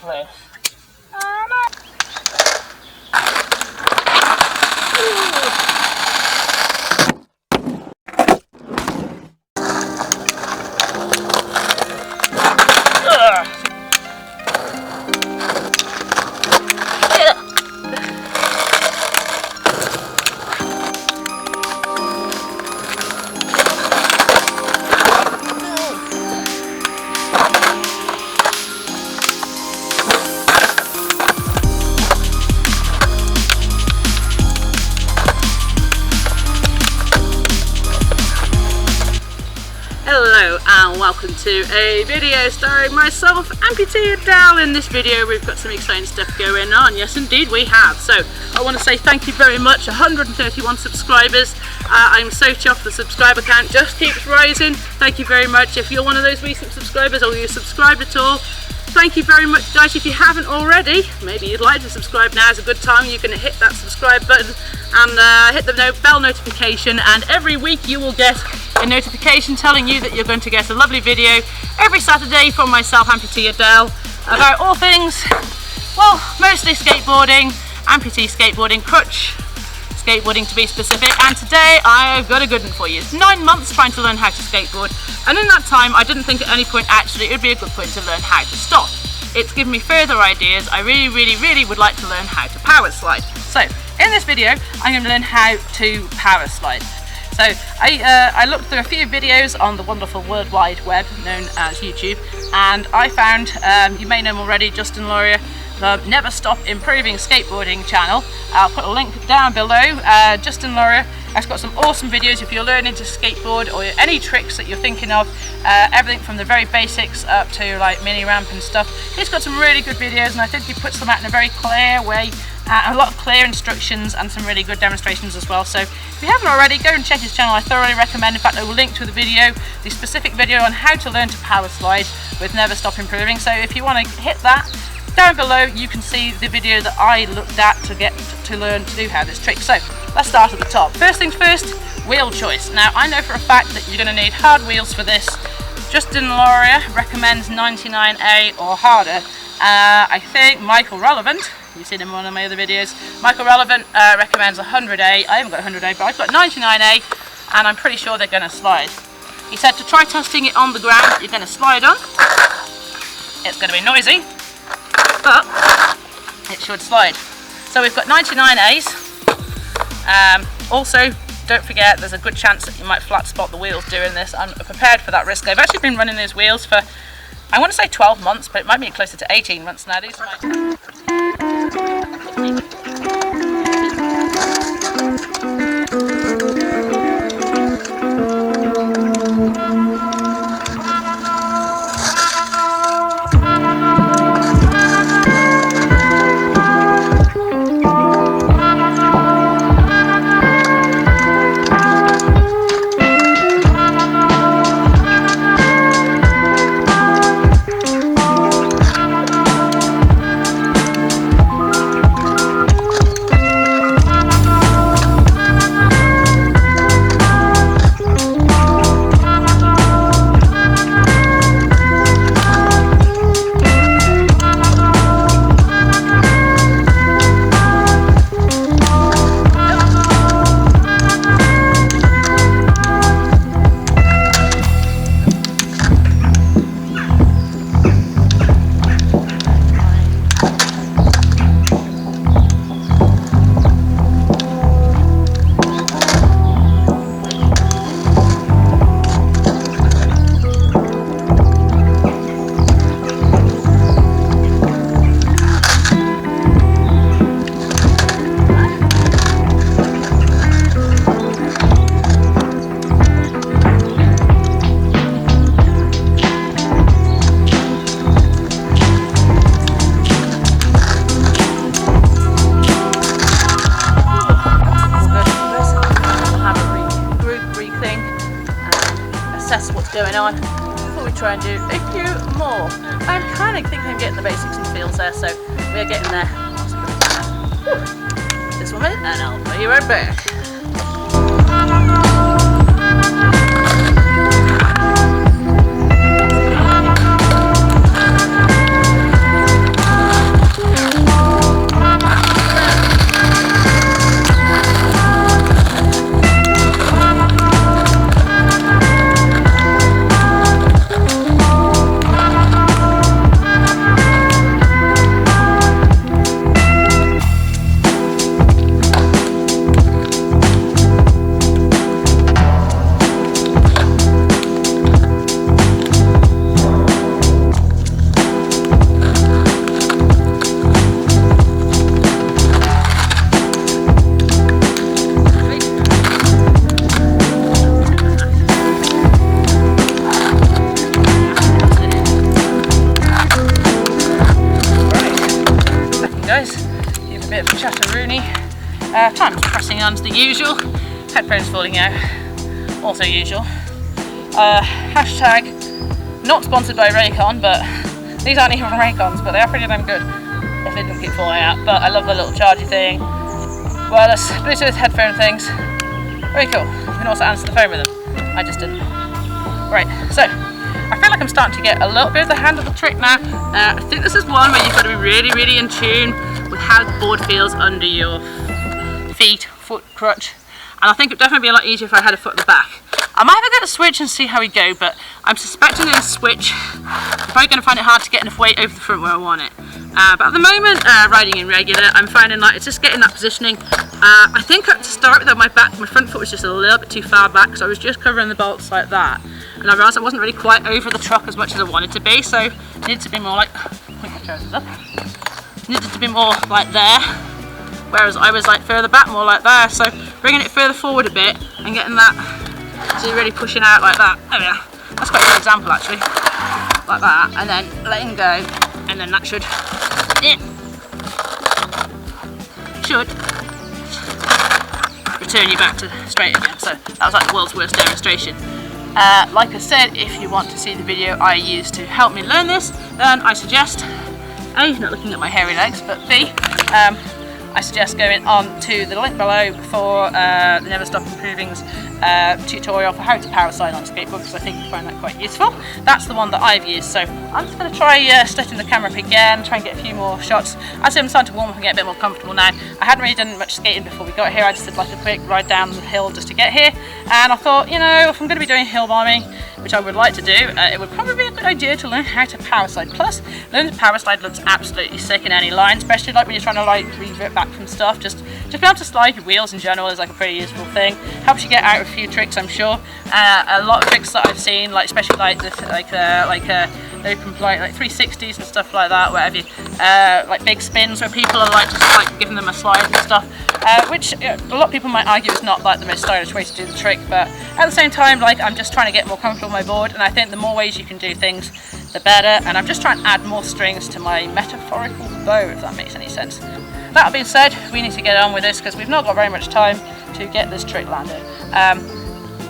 wait. Hello and welcome to a video starring myself, Amputee Adele. In this video we've got some exciting stuff going on. Yes indeed we have. So I want to say thank you very much, 131 subscribers. I'm so chuffed, the subscriber count just keeps rising. Thank you very much. If you're one of those recent subscribers or you're subscribed at all, thank you very much guys. If you haven't already, maybe you'd like to subscribe, now is a good time. You can hit that subscribe button and hit the bell notification, and every week you will get a notification telling you that you're going to get a lovely video every Saturday from myself, Amputee Adele, about all things, well, mostly skateboarding, amputee skateboarding, crutch skateboarding to be specific. And today I've got a good one for you. It's 9 months trying to learn how to skateboard, and in that time I didn't think at any point actually it would be a good point to learn how to stop. It's given me further ideas. I really would like to learn how to power slide. So in this video I'm going to learn how to power slide. So I looked through a few videos on the wonderful World Wide Web known as YouTube, and I found, you may know him already, Justin Laurier, the Never Stop Improving Skateboarding channel. I'll put a link down below. Justin Laurier has got some awesome videos if you're learning to skateboard or any tricks that you're thinking of, everything from the very basics up to like mini ramp and stuff. He's got some really good videos, and I think he puts them out in a very clear way. A lot of clear instructions and some really good demonstrations as well. So if you haven't already, go and check his channel. I thoroughly recommend. In fact, I will link to the video, the specific video on how to learn to power slide with Never Stop Improving. So if you want to hit that, down below you can see the video that I looked at to get to learn to do how this trick. So let's start at the top. First things first, wheel choice. Now I know for a fact that you're going to need hard wheels for this. Justin Laurier recommends 99A or harder. I think Michael Relevant, you've seen him in one of my other videos, Michael Relevant recommends 100A. I haven't got 100A, but I've got 99A, and I'm pretty sure they're going to slide. He said to try testing it on the ground. You're going to slide on. It's going to be noisy, but it should slide. So we've got 99As. Also, don't forget there's a good chance that you might flat spot the wheels doing this. I'm prepared for that risk. I've actually been running these wheels for, I want to say 12 months, but it might be closer to 18 months now. These are my... Going on before we try and do a few more. I'm kind of thinking I'm getting the basics and feels there, so we're getting there. This one and I'll be right back. Time pressing on to the usual. Headphones falling out, also usual. Hashtag not sponsored by Raycon, but these aren't even Raycons, but they are pretty damn good if they didn't keep falling out. But I love the little chargy thing. Wireless Bluetooth headphone things. Very cool. You can also answer the phone with them. I just didn't. Right, so I feel like I'm starting to get a little bit of the hand of the trick now. I think this is one where you've got to be really in tune with how the board feels under your feet, foot, crutch. And I think it would definitely be a lot easier if I had a foot at the back. I might have to get a switch and see how we go, but I'm suspecting in a switch, I'm probably going to find it hard to get enough weight over the front where I want it. But at the moment, riding in regular, I'm finding like it's just getting that positioning. I think to start with, though, my front foot was just a little bit too far back, so I was just covering the bolts like that. And I realised I wasn't really quite over the truck as much as I wanted to be, so it needed to be more like, needed to be more like there, whereas I was like further back, more like there. So bringing it further forward a bit and getting that, so really pushing out like that. There we are. That's quite a good example actually, like that, and then letting go, and then that should return you back to straight again. So that was like the world's worst demonstration. Like I said, if you want to see the video I used to help me learn this, then I suggest A, not looking at my hairy legs, but B, I suggest going on to the link below for the Never Stop Improving's tutorial for how to power slide on a skateboard, because I think you find that quite useful. That's the one that I've used, so I'm just going to try setting the camera up again, try and get a few more shots. As I'm starting to warm up and get a bit more comfortable now. I hadn't really done much skating before we got here. I just did like a quick ride down the hill just to get here, and I thought, you know, if I'm going to be doing hill bombing, which I would like to do, it would probably be a good idea to learn how to power slide. Plus, learning to power slide looks absolutely sick in any line, especially like when you're trying to like revert back from stuff. Just being able to slide your wheels in general is like a pretty useful thing. Helps you get out of a few tricks, I'm sure. A lot of tricks that I've seen, like especially like this, open like 360s and stuff like that, whatever you, like big spins where people are like just like giving them a slide and stuff, which a lot of people might argue is not like the most stylish way to do the trick, but at the same time, like I'm just trying to get more comfortable with my board, and I think the more ways you can do things, the better, and I'm just trying to add more strings to my metaphorical bow, if that makes any sense. That being said, we need to get on with this because we've not got very much time to get this trick landed.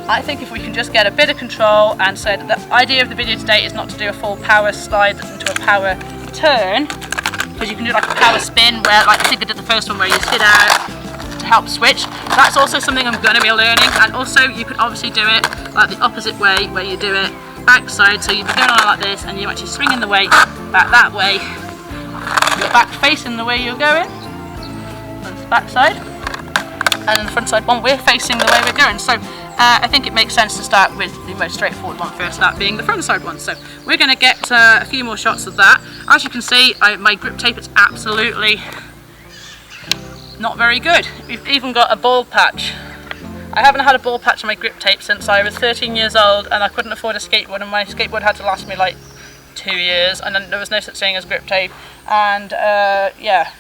I think if we can just get a bit of control, and said the idea of the video today is not to do a full power slide into a power turn, because you can do like a power spin where, like I think I did the first one where you sit out to help switch. That's also something I'm going to be learning, and also you can obviously do it like the opposite way where you do it backside, so you'd be going on like this and you're actually swinging the weight back that way, your back facing the way you're going, that's the back side, and then the front side one we're facing the way we're going. So I think it makes sense to start with the most straightforward one first, that being the front side one. So we're going to get a few more shots of that. As you can see, my grip tape is absolutely not very good. We've even got a bald patch. I haven't had a ball patch on my grip tape since I was 13 years old, and I couldn't afford a skateboard, and my skateboard had to last me like 2 years, and then there was no such thing as grip tape, and yeah,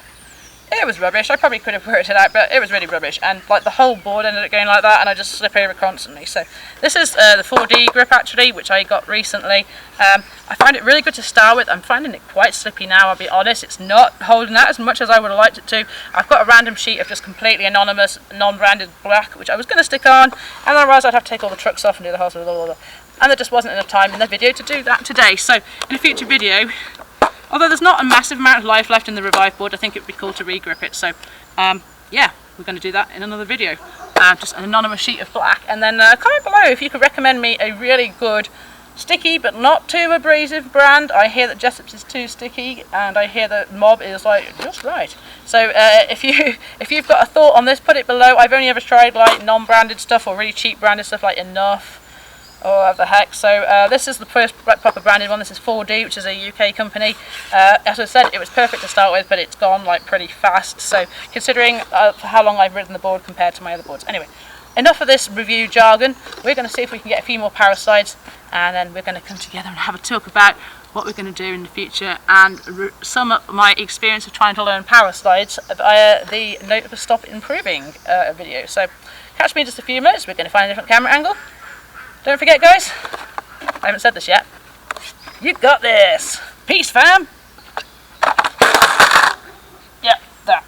it was rubbish. I probably could have worked it out, but it was really rubbish, and like the whole board ended up going like that, and I just slip over constantly. So this is the 4D grip actually, which I got recently. I find it really good to start with. I'm finding it quite slippy now, I'll be honest. It's not holding out as much as I would have liked it to. I've got a random sheet of just completely anonymous, non-branded black, which I was going to stick on, and then I realised I'd have to take all the trucks off and do the whole sort of, and there just wasn't enough time in the video to do that today. So in a future video, although there's not a massive amount of life left in the Revive board, I think it would be cool to re-grip it. So yeah, we're going to do that in another video. Just an anonymous sheet of black, and then comment below if you could recommend me a really good sticky but not too abrasive brand. I hear that Jessop's is too sticky, and I hear that Mob is like just right. So if you've got a thought on this, put it below. I've only ever tried like non-branded stuff or really cheap branded stuff like Enough or what the heck. So this is the first proper branded one. This is 4D, which is a UK company. As I said, it was perfect to start with, but it's gone like pretty fast. So considering how long I've ridden the board compared to my other boards. Anyway, enough of this review jargon. We're going to see if we can get a few more Powerslides, and then we're going to come together and have a talk about what we're going to do in the future, and sum up my experience of trying to learn Powerslides via the Never Stop Improving video. So catch me in just a few minutes. We're going to find a different camera angle. Don't forget, guys, I haven't said this yet, you got this. Peace, fam. Yeah, that.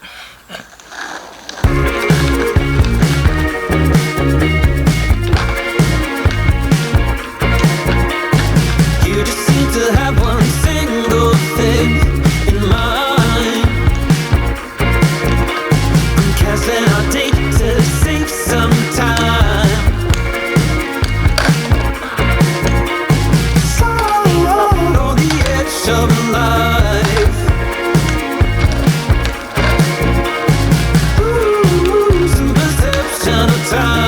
have one single thing in mind. I'm canceling our date to save some time. So on the edge of life. Ooh, some perception of time.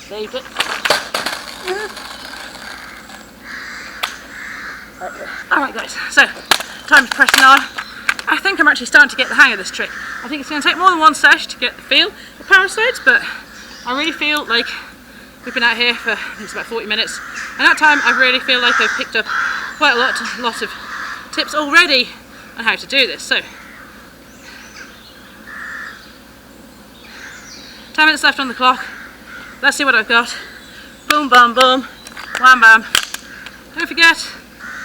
Save it. Alright guys, so time to pressing on. I think I'm actually starting to get the hang of this trick. I think it's going to take more than one sesh to get the feel of power slides, but I really feel like we've been out here for, I think it's about 40 minutes, and that time I really feel like I've picked up quite a lot of tips already on how to do this. So 10 minutes left on the clock. Let's see what I've got. Boom, bam, boom, wham, bam. Don't forget,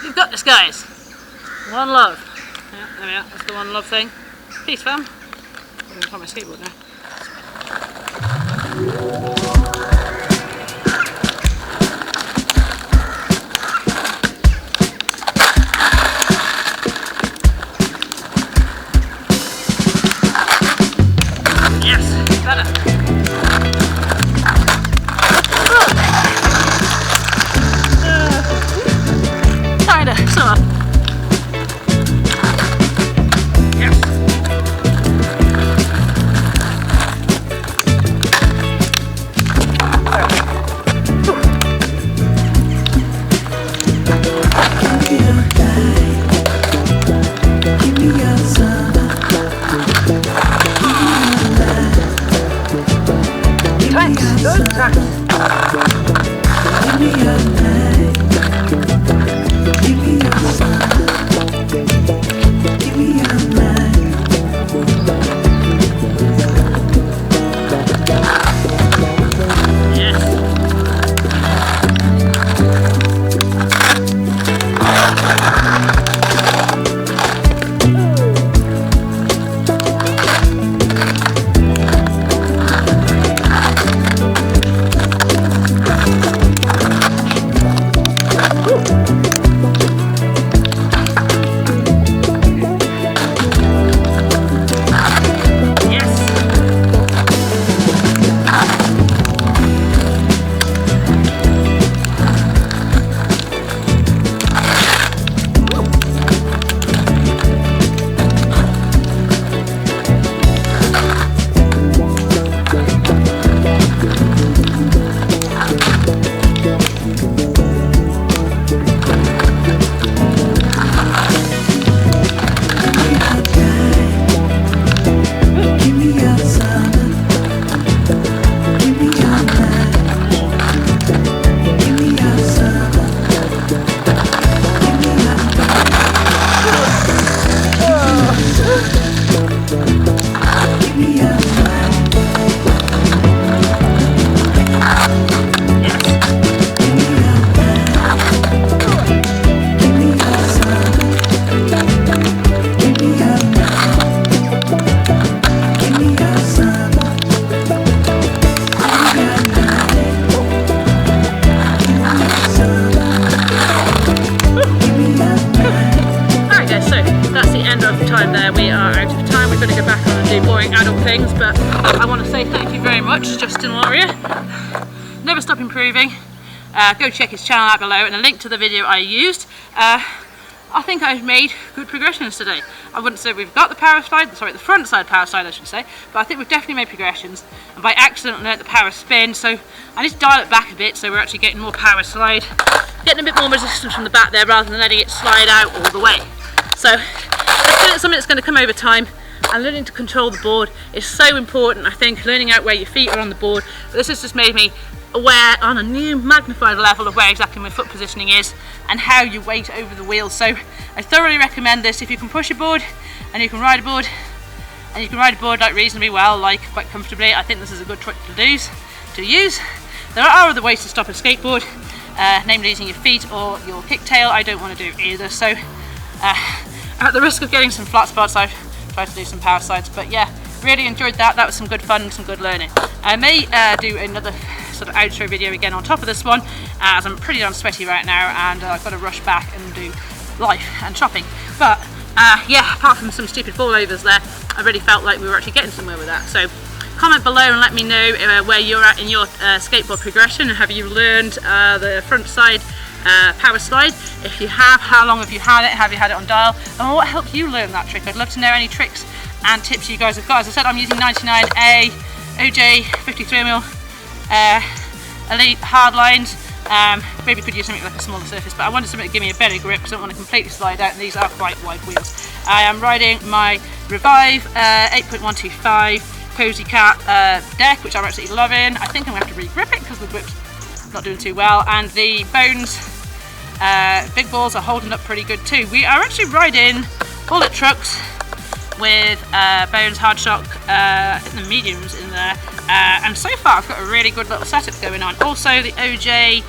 you've got this, guys. One love. Yeah, there we are. That's the one love thing. Peace, fam. I'm going to find my skateboard now. Yes, better. much, Justin Laurier. Never stop improving. Go check his channel out below, and a link to the video I used. I think I've made good progressions today. I wouldn't say we've got the Powerslide, sorry, the front side Powerslide I should say, but I think we've definitely made progressions, and by accident learnt the power spin, so I need to dial it back a bit so we're actually getting more Powerslide, getting a bit more resistance from the back there rather than letting it slide out all the way. So it's something that's going to come over time, and learning to control the board is so important. I think learning out where your feet are on the board, but this has just made me aware on a new magnified level of where exactly my foot positioning is and how you weight over the wheels. So I thoroughly recommend this. If you can push a board and you can ride a board and you can ride a board like reasonably well, like quite comfortably, I think this is a good trick to use. There are other ways to stop a skateboard, namely using your feet or your kicktail. I don't want to do either, so at the risk of getting some flat spots, I've tried to do some power slides. But yeah, really enjoyed that. That was some good fun and some good learning. I may do another sort of outro video again on top of this one, as I'm pretty darn sweaty right now and I've got to rush back and do life and shopping. But yeah, apart from some stupid fallovers there, I really felt like we were actually getting somewhere with that. So comment below and let me know where you're at in your skateboard progression. Have you learned the front side Powerslide? If you have, how long have you had it? Have you had it on dial? And what helped you learn that trick? I'd love to know any tricks and tips you guys have got. As I said, I'm using 99A OJ 53mm Elite hard lines. Maybe could use something like a smaller surface, but I wanted something to give me a better grip because I don't want to completely slide out, and these are quite wide wheels. I am riding my Revive 8.125 Cozy Cat deck, which I'm absolutely loving. I think I'm going to have to re-grip it because the grip's not doing too well, and the Bones big balls are holding up pretty good too. We are actually riding bullet trucks with Bones Hard Shock, I think the mediums in there, and so far I've got a really good little setup going on. Also the OJ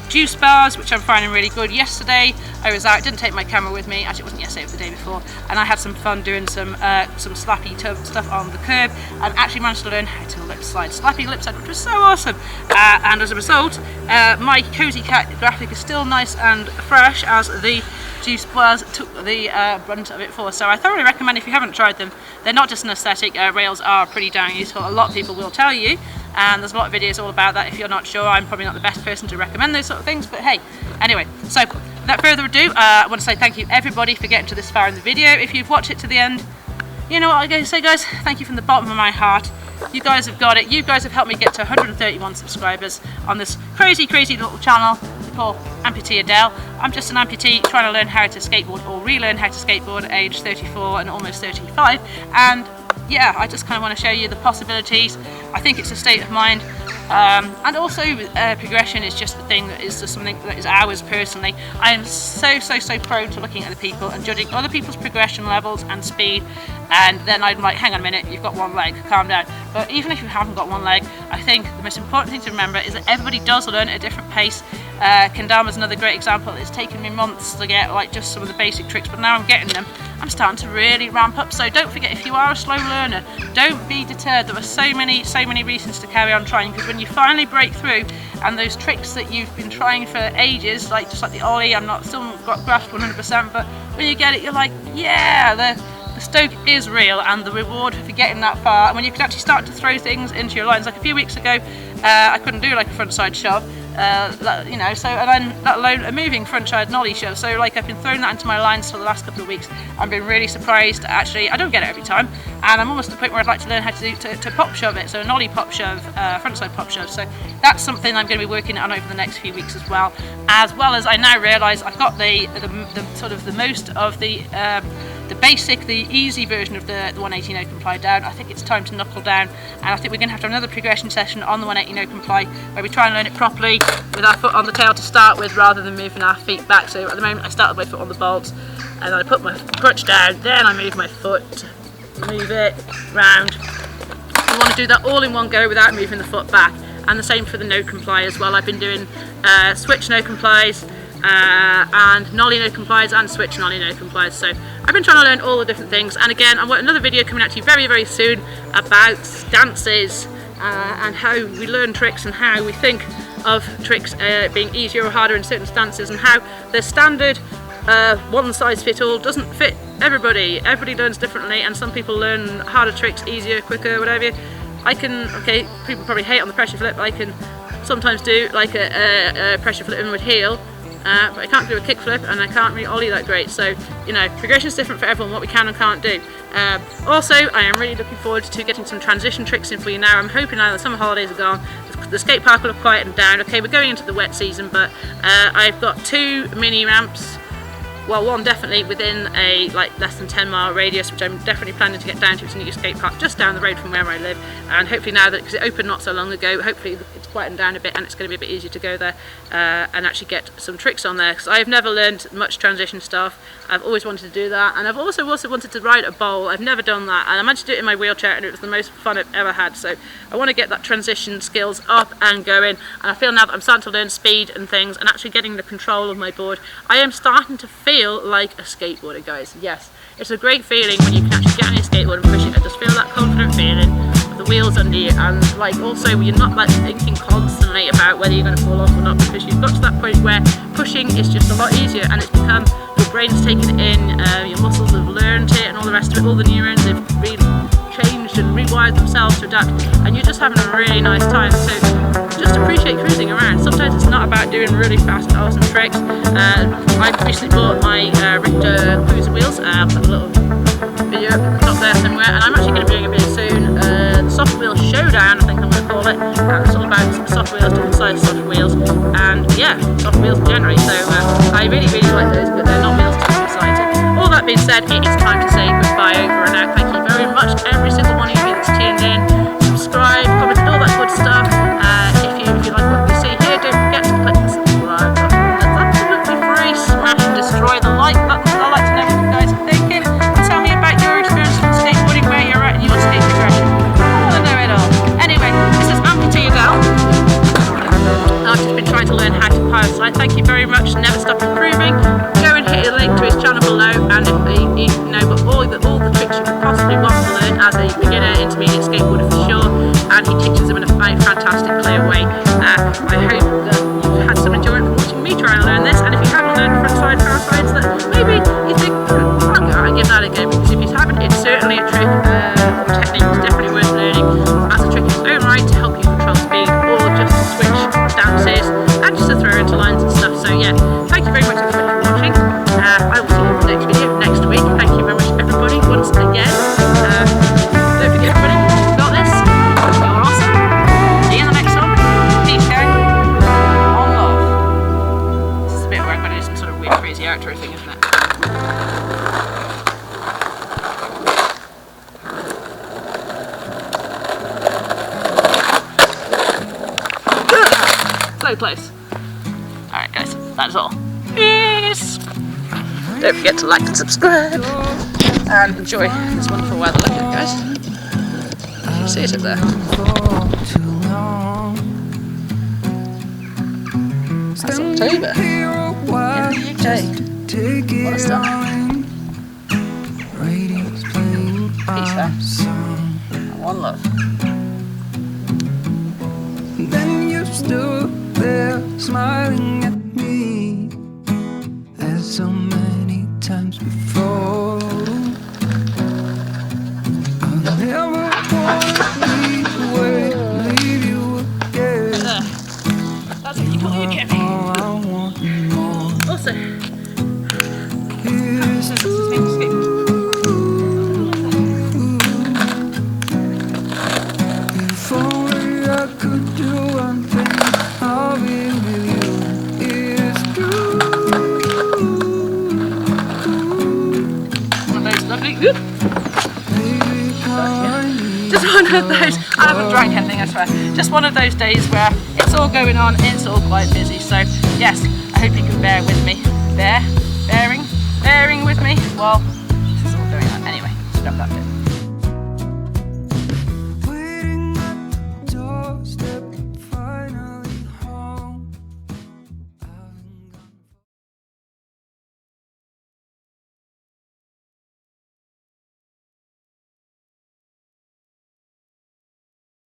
juice bars, which I'm finding really good. Yesterday I was out, didn't take my camera with me, actually it wasn't yesterday, it was the day before, and I had some fun doing some slappy stuff on the curb, and actually managed to learn how to lip slide, slappy lip slide, which was so awesome. And as a result, my Cozy Cat graphic is still nice and fresh, as the juice bars took the brunt of it for. So I thoroughly recommend, if you haven't tried them, they're not just an aesthetic, rails are pretty darn useful. A lot of people will tell you, and there's a lot of videos all about that. If you're not sure, I'm probably not the best person to recommend those sort of things, but hey, anyway, so without further ado, I want to say thank you everybody for getting to this far in the video. If you've watched it to the end, you know what I'm going to say, guys, thank you from the bottom of my heart. You guys have got it. You guys have helped me get to 131 subscribers on this crazy little channel called Amputee Adele. I'm just an amputee trying to learn how to skateboard, or relearn how to skateboard at age 34 and almost 35, and yeah, I just kind of want to show you the possibilities. I think it's a state of mind, and also progression is just the thing that is just something that is ours personally. I am so prone to looking at the people and judging other people's progression levels and speed, and then I'm like, hang on a minute, you've got one leg, calm down. But even if you haven't got one leg, I think the most important thing to remember is that everybody does learn at a different pace. Kendama's another great example. It's taken me months to get like just some of the basic tricks, but now I'm getting them. I'm starting to really ramp up. So don't forget, if you are a slow learner, don't be deterred. There are so many reasons to carry on trying, because when you finally break through, and those tricks that you've been trying for ages, like just like the ollie, I'm not still got grasped 100%, but when you get it, you're like, yeah, the stoke is real, and the reward for getting that far. And when you can actually start to throw things into your lines, like a few weeks ago, I couldn't do like a front side shove, you know, so, and then let alone a moving front side nollie shove. So like I've been throwing that into my lines for the last couple of weeks. I've been really surprised. Actually, I don't get it every time, and I'm almost at the point where I'd like to learn how to do to pop shove it. So a nollie pop shove, front side pop shove. So that's something I'm going to be working on over the next few weeks as well. As I now realise I've got the sort of the most of the basic, the easy version of the 180 no comply down. I think it's time to knuckle down, and I think we're going to have to have another progression session on the 180 no comply where we try and learn it properly with our foot on the tail to start with, rather than moving our feet back. So at the moment I start with my foot on the bolts, and then I put my crutch down, then I move my foot, move it round. I want to do that all in one go without moving the foot back, and the same for the no comply as well. I've been doing switch no complies, and nollie no complies, and switch nollie no complies. So I've been trying to learn all the different things, and again I've got another video coming at you very soon about stances, and how we learn tricks and how we think of tricks being easier or harder in certain stances, and how the standard one size fit all doesn't fit everybody. Everybody learns differently, and some people learn harder tricks easier, quicker, whatever. I can, okay, people probably hate on the pressure flip, I can sometimes do like a pressure flip inward heel, but I can't do a kick flip and I can't really ollie that great. So, you know, progression is different for everyone, what we can and can't do. Also, I am really looking forward to getting some transition tricks in for you now. I'm hoping now that the summer holidays are gone, the skate park will have quietened down. Okay, we're going into the wet season, but I've got 2 mini ramps. Well, one definitely within a like less than 10-mile radius, which I'm definitely planning to get down to. It's a new skate park just down the road from where I live, and hopefully now that, because it opened not so long ago, hopefully it's quietened down a bit and it's going to be a bit easier to go there and actually get some tricks on there, because I've never learned much transition stuff. I've always wanted to do that, and I've also wanted to ride a bowl. I've never done that, and I managed to do it in my wheelchair and it was the most fun I've ever had. So I want to get that transition skills up and going, and I feel now that I'm starting to learn speed and things and actually getting the control of my board, I am starting to feel like a skateboarder, guys. Yes, it's a great feeling when you can actually get on your skateboard and push it and just feel that confident feeling with the wheels under you, and like also you're not like thinking constantly about whether you're going to fall off or not, because you've got to that point where pushing is just a lot easier and it's become, your brain's taken it in, your muscles have learned it and all the rest of it, all the neurons have really changed and rewired themselves to adapt, and you're just having a really nice time. So just appreciate cruising around. Sometimes it's not about doing really fast awesome tricks. I recently bought my Richter cruiser wheels. I'll put a little video up there somewhere, and I'm actually going to be doing a video soon. The soft wheel showdown, I think I'm going to call it. It's all about soft wheels, different size soft wheels, and yeah, soft wheels generally. So I really like those, but they're not wheels to be excited. All that being said, it is time to say goodbye over and out. Thank you very much, every single one of you that's tuned in, subscribe, comment, all that good stuff. If you like what you see here, don't forget to click the subscribe button. That's absolutely free. Smash and destroy the like button. I'd like to know what you guys are thinking. Tell me about your experience with skateboarding, where you're at in your skate progression. I want to know it all. Anyway, this is Amputee Adele. I've just been trying to learn how to powerslide. Thank you very much. Never stop improving. Go and hit a link to his channel below, and if you know all the tricks you could possibly want to learn as a beginner, intermediate skateboarder for sure, and he teaches them in a fantastic, clear way. I hope that you've had some enjoyment from watching me try and learn this, and if you haven't learned frontside powerslides that maybe you think, I'll go out and give that a go, because if you haven't, it's certainly a trick or technique that's definitely worth learning as a trick in its own right to help you control speed, or just to switch stances and just to throw into lines and stuff. So yeah, thank you very much everybody for watching. I will see you in the next video next week. Thank you very much everybody once again. Don't forget everybody, you've got this. You're awesome. See you in the next one. Peace out. One love. This is a bit where I'm going to do some sort of weird crazy outro thing, isn't it? So close. Alright guys, that's all. Peace! Don't forget to like and subscribe and enjoy this wonderful weather. Look at it, guys. You can see it up there. That's October in the UK. What a start. Peace out. And one love. Then you stood there smiling at me as so many times before. I'll never want to leave away, leave you again. That's what you call you get me. I want more. Also, Here's to if only I could do one thing, I'll be with you. It's true. one of those lovely. Just one of those. I haven't drank anything, I swear. Just one of those days where it's all going on, it's all quite busy. So yes, I hope you can bear with me. Bearing with me while this is all going on. Anyway, stop that bit.